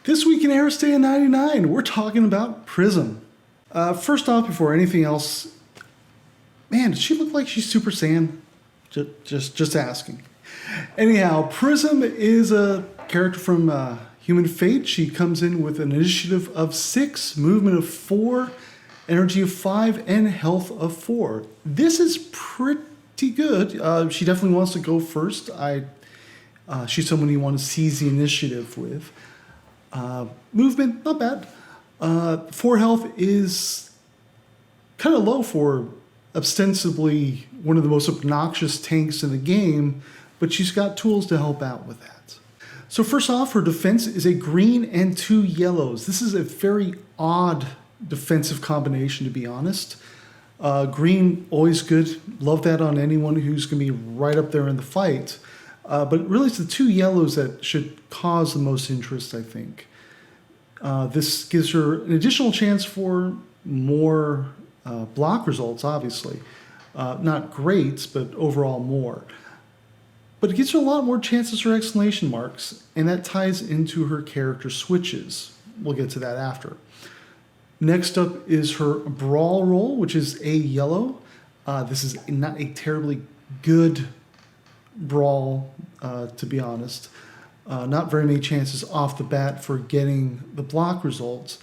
This week in Aristeia 99, we're talking about Prysm. First off, before anything else, man, does she look like she's Super Saiyan? Just asking. Anyhow, Prysm is a character from Human Fate. She comes in with an initiative of 6, movement of 4, energy of 5, and health of 4. This is pretty good. She definitely wants to go first. She's someone you want to seize the initiative with. Movement, not bad. 4 health is kind of low for ostensibly one of the most obnoxious tanks in the game, but she's got tools to help out with that. So first off, her defense is a green and 2 yellows. This is a very odd defensive combination, to be honest. Green, always good. Love that on anyone who's going to be right up there in the fight. But really, it's the 2 yellows that should cause the most interest, I think. This gives her an additional chance for more block results, obviously. Not great, but overall more. But it gives her a lot more chances for exclamation marks, and that ties into her character switches. We'll get to that after. Next up is her brawl roll, which is a yellow. This is not a terribly good brawl, to be honest. Not very many chances off the bat for getting the block results.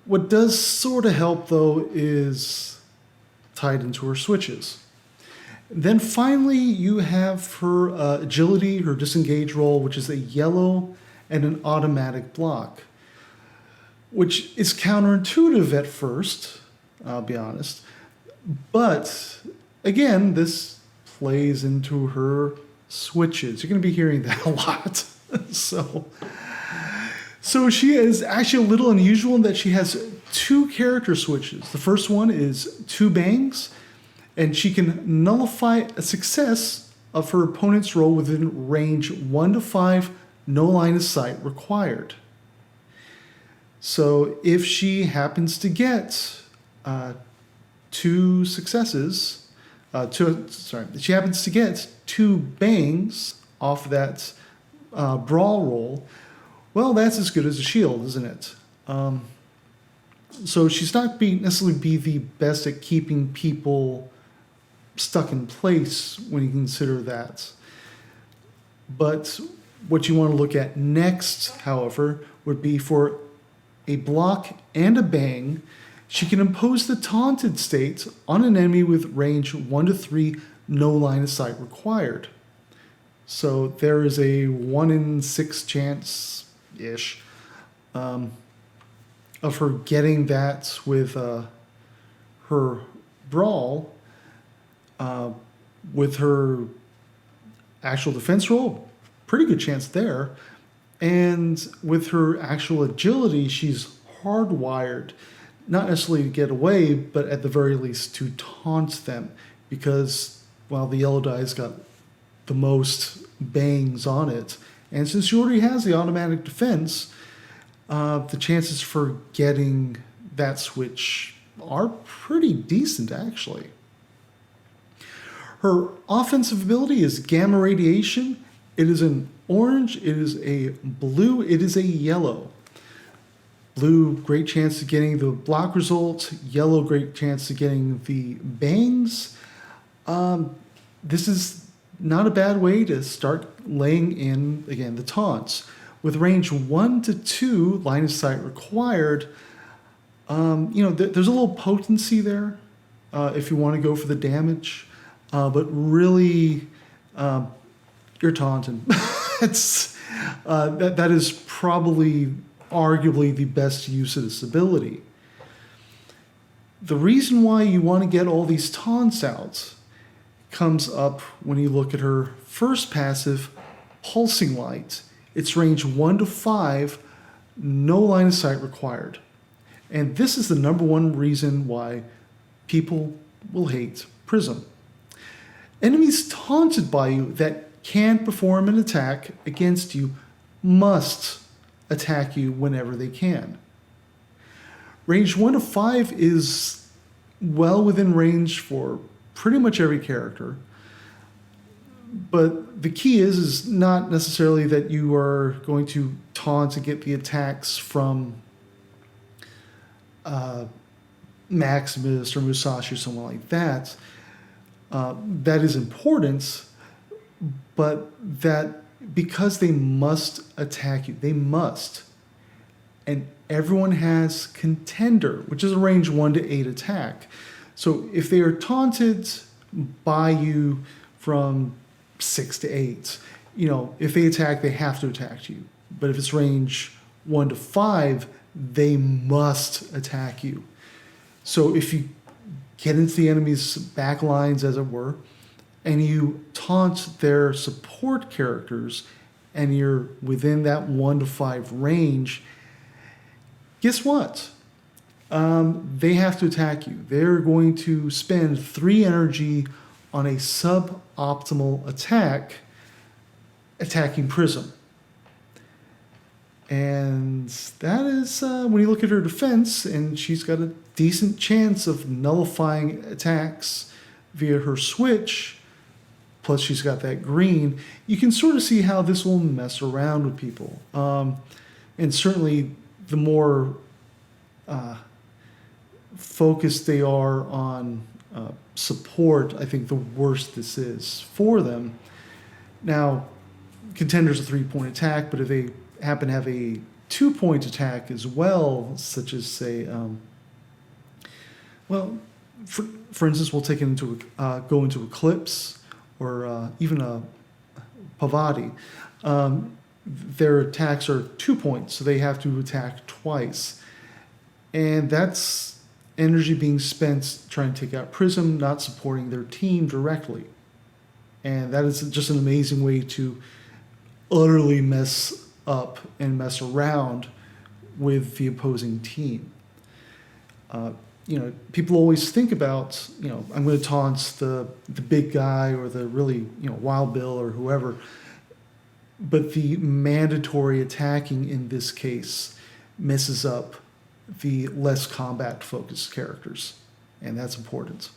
What does sort of help, though, is tied into her switches. Then finally, you have her agility, her disengage roll, which is a yellow and an automatic block, which is counterintuitive at first, I'll be honest. But again, this plays into her switches. You're going to be hearing that a lot. So she is actually a little unusual in that she has 2 character switches. The first one is 2 bangs, and she can nullify a success of her opponent's roll within range 1 to 5, no line of sight required. So if she happens to get 2 successes, she happens to get 2 bangs off that brawl roll, well, that's as good as a shield, isn't it? So she's not necessarily be the best at keeping people stuck in place when you consider that. But what you want to look at next, however, would be for a block and a bang. She can impose the Taunted state on an enemy with range 1 to 3, no line of sight required. So there is a 1 in 6 chance-ish of her getting that with her brawl. With her actual defense roll, pretty good chance there. And with her actual agility, she's hardwired, not necessarily to get away, but at the very least to taunt them, because, well, the yellow die's got the most bangs on it. And since she already has the automatic defense, the chances for getting that switch are pretty decent, actually. Her offensive ability is Gamma Radiation. It is an orange, it is a blue, it is a yellow. Blue, great chance of getting the block result. Yellow, great chance of getting the bangs. This is not a bad way to start laying in, again, the taunts. With range 1 to 2, line of sight required, there's a little potency there if you want to go for the damage. But really, you're taunting. That is probably arguably the best use of this ability. The reason why you want to get all these taunts out comes up when you look at her first passive, Pulsing Light. It's range 1 to 5, no line of sight required. And this is the number one reason why people will hate Prysm. Enemies taunted by you that can't perform an attack against you must attack you whenever they can. Range 1 to 5 is well within range for pretty much every character. But the key is not necessarily that you are going to taunt to get the attacks from Maximus or Musashi or someone like that. That is important, but that because they must attack you, they must. And everyone has contender, which is a range 1 to 8 attack. So if they are taunted by you from 6 to 8, if they attack, they have to attack you. But if it's range 1 to 5, they must attack you. So if you get into the enemy's back lines, as it were, and you taunt their support characters, and you're within that 1 to 5 range, guess what? They have to attack you. They're going to spend 3 energy on a suboptimal attack, attacking Prysm. And that is, when you look at her defense, and she's got a decent chance of nullifying attacks via her switch, plus she's got that green, you can sort of see how this will mess around with people. And certainly the more focused they are on support, I think the worse this is for them. Now, Contender's a 3-point attack, but if they happen to have a 2-point attack as well, such as, say, for instance, we'll take it into go into Eclipse or even a Pavati. Their attacks are 2 points, so they have to attack twice. And that's energy being spent trying to take out Prysm, not supporting their team directly. And that is just an amazing way to utterly mess up and mess around with the opposing team. People always think about, I'm going to taunt the big guy or the really, Wild Bill or whoever. But the mandatory attacking in this case messes up the less combat-focused characters, and that's important.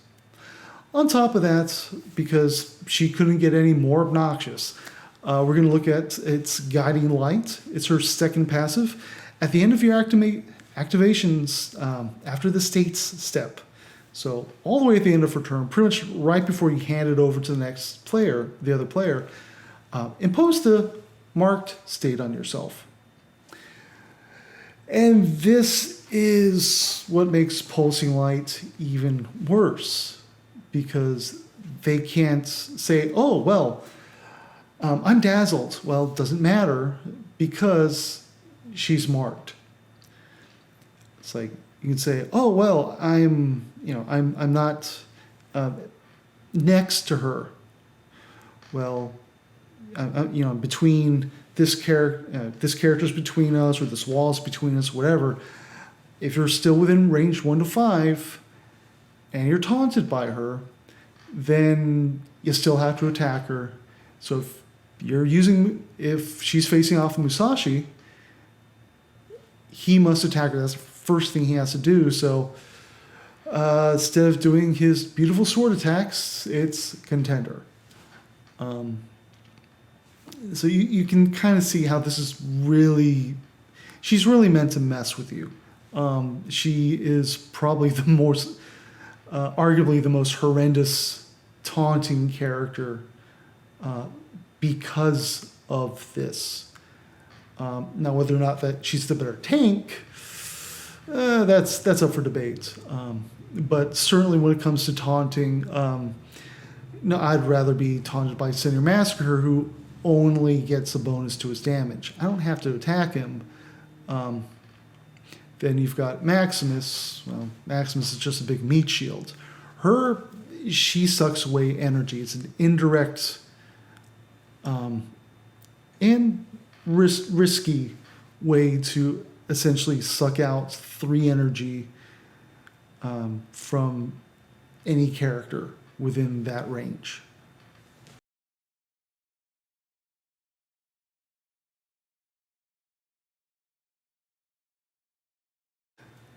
On top of that, because she couldn't get any more obnoxious, we're going to look at its Guiding Light. It's her second passive. At the end of your activations, after the states step, so all the way at the end of her turn, pretty much right before you hand it over to the next player, the other player, impose the marked state on yourself. And this is what makes Pulsing Light even worse, because they can't say, oh, well, I'm dazzled. Well, it doesn't matter because she's marked. It's like you can say, oh, well, I'm not next to her. Well, between this character's between us, or this wall's between us, whatever. If you're still within range 1 to 5, and you're taunted by her, then you still have to attack her. So if she's facing off Musashi, he must attack her. That's the first thing he has to do. So instead of doing his beautiful sword attacks, it's Contender. So you can kind of see how this is she's really meant to mess with you. She is probably arguably the most horrendous taunting character because of this. Now, whether or not that she's the better tank, that's up for debate. But certainly when it comes to taunting, I'd rather be taunted by Senor Masacre, who only gets a bonus to his damage. I don't have to attack him. Then you've got Maximus. Well, Maximus is just a big meat shield. She sucks away energy. It's an indirect and risky way to essentially suck out 3 energy from any character within that range.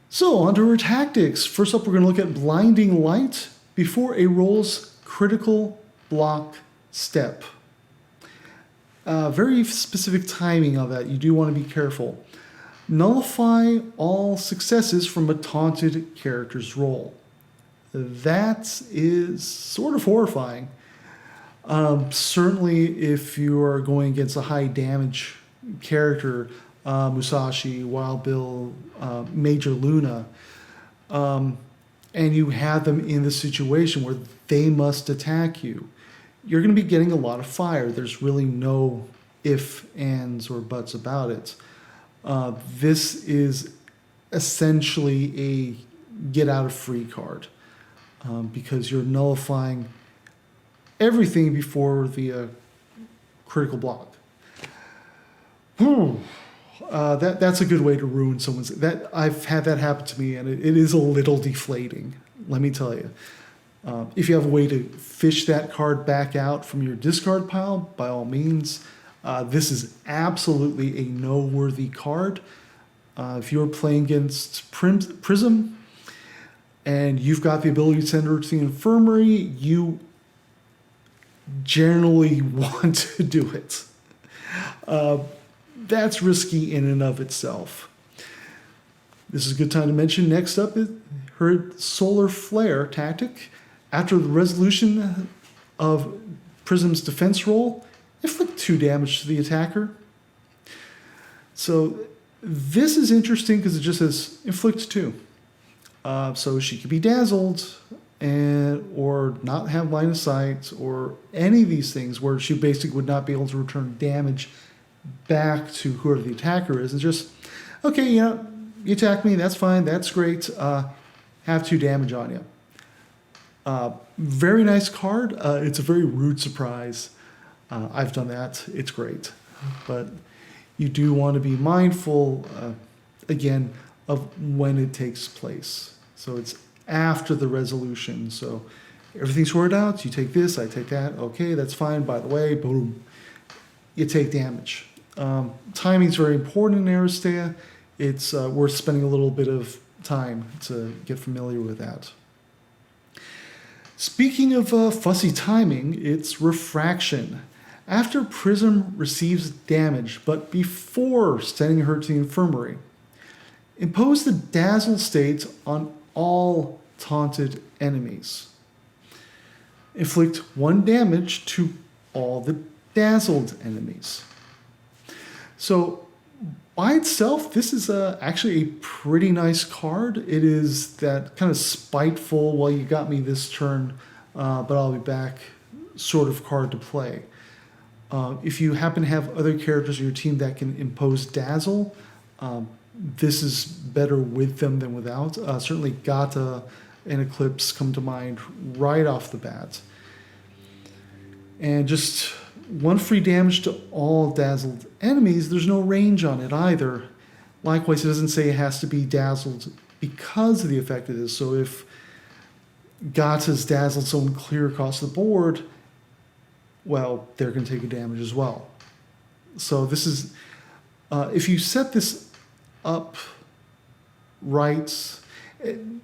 So, onto her tactics. First up, we're going to look at Blinding Light before a roll's critical block step. Very specific timing of that. You do want to be careful. Nullify all successes from a taunted character's roll. That is sort of horrifying. Certainly if you are going against a high damage character, Musashi, Wild Bill, Major Luna, and you have them in the situation where they must attack you, you're going to be getting a lot of fire. There's really no ifs, ands, or buts about it. This is essentially a get out of free card because you're nullifying everything before the critical block. That's a good way to ruin someone's. That I've had that happen to me, and it is a little deflating. Let me tell you. If you have a way to fish that card back out from your discard pile, by all means. This is absolutely a no-worthy card. If you're playing against Prysm and you've got the ability to send her to the infirmary, you generally want to do it. That's risky in and of itself. This is a good time to mention next up is her Solar Flare tactic. After the resolution of Prysm's defense roll, inflict 2 damage to the attacker. So this is interesting because it just says inflict 2. So she could be dazzled or not have line of sight or any of these things where she basically would not be able to return damage back to whoever the attacker is. And just, okay, you attack me, that's fine, that's great. Have 2 damage on you. Very nice card. It's a very rude surprise. I've done that. It's great. But you do want to be mindful, again, of when it takes place. So it's after the resolution. So everything's sorted out. You take this, I take that. Okay, that's fine. By the way, boom. You take damage. Timing is very important in Aristeia. It's worth spending a little bit of time to get familiar with that. Speaking of fussy timing, it's refraction. After Prysm receives damage, but before sending her to the infirmary, impose the dazzle state on all taunted enemies. Inflict 1 damage to all the dazzled enemies. So by itself, this is actually a pretty nice card. It is that kind of spiteful, well, you got me this turn, but I'll be back sort of card to play. If you happen to have other characters on your team that can impose dazzle, this is better with them than without. Certainly Gata and Eclipse come to mind right off the bat. And just 1 free damage to all dazzled enemies. There's no range on it either. Likewise, it doesn't say it has to be dazzled because of the effect it is. So if Gata's dazzled someone clear across the board, well, they're going to take a damage as well. So this is, if you set this up right, and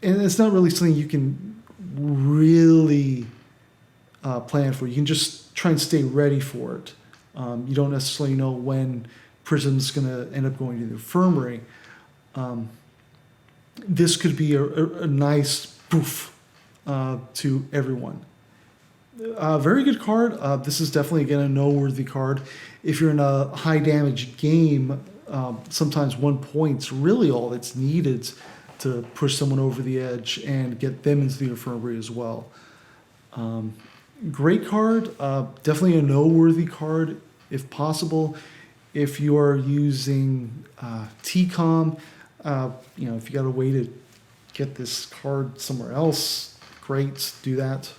it's not really something you can really plan for. You can just try and stay ready for it. You don't necessarily know when Prysm's going to end up going to the infirmary. This could be a nice poof to everyone. Very good card. This is definitely, again, a no-worthy card. If you're in a high-damage game, sometimes 1 point's really all that's needed to push someone over the edge and get them into the infirmary as well. Great card. Definitely a no-worthy card, if possible. If you are using TCOM, if you got a way to get this card somewhere else, great, do that.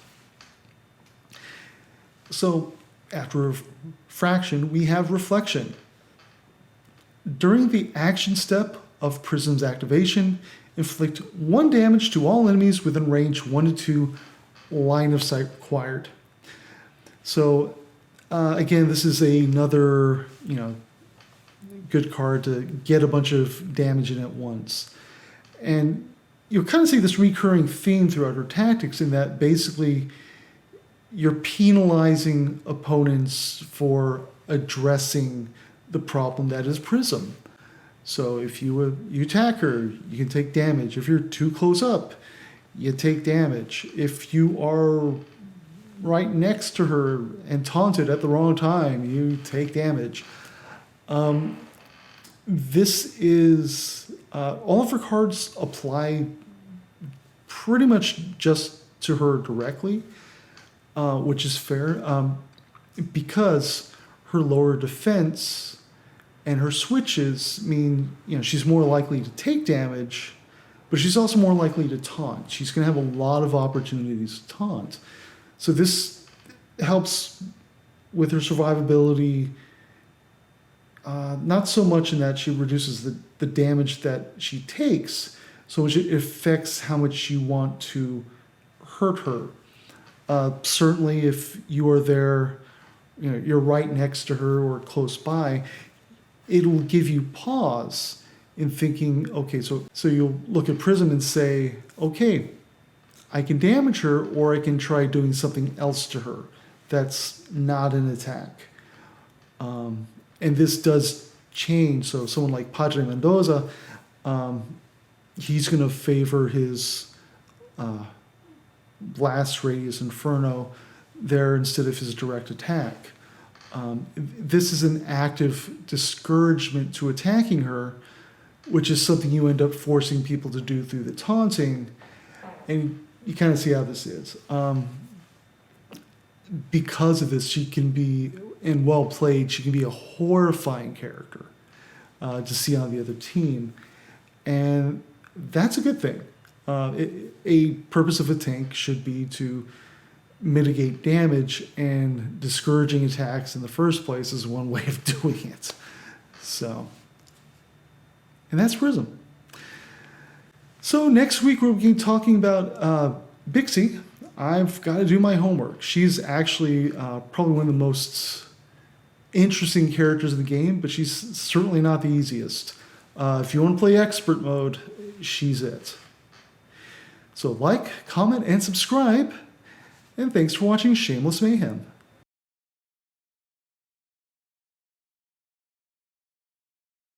So after refraction, we have reflection. During the action step of Prysm's activation, inflict 1 damage to all enemies within range 1 to 2 line of sight required. So again, this is another good card to get a bunch of damage in at once. And you'll kind of see this recurring theme throughout her tactics in that basically you're penalizing opponents for addressing the problem that is Prysm. So if you attack her, you can take damage. If you're too close up, you take damage. If you are right next to her and taunted at the wrong time, you take damage. This is all of her cards apply pretty much just to her directly, which is fair, because her lower defense and her switches mean, she's more likely to take damage, but she's also more likely to taunt. She's going to have a lot of opportunities to taunt. So this helps with her survivability, not so much in that she reduces the damage that she takes, so much it affects how much you want to hurt her. Certainly if you are there, you're right next to her or close by, it'll give you pause in thinking, okay, so you'll look at Prysm and say, okay, I can damage her, or I can try doing something else to her that's not an attack. And this does change. So someone like Padre Mendoza, he's going to favor his blast radius Inferno there instead of his direct attack. This is an active discouragement to attacking her, which is something you end up forcing people to do through the taunting. And you kind of see how this is. Because of this, she can be, and well played, she can be a horrifying character to see on the other team. And that's a good thing. A purpose of a tank should be to mitigate damage, and discouraging attacks in the first place is one way of doing it. So, and that's Prysm. So next week we'll be talking about Bixie. I've got to do my homework. She's actually probably one of the most interesting characters in the game, but she's certainly not the easiest. If you want to play expert mode, she's it. So like, comment, and subscribe. And thanks for watching Shameless Mayhem.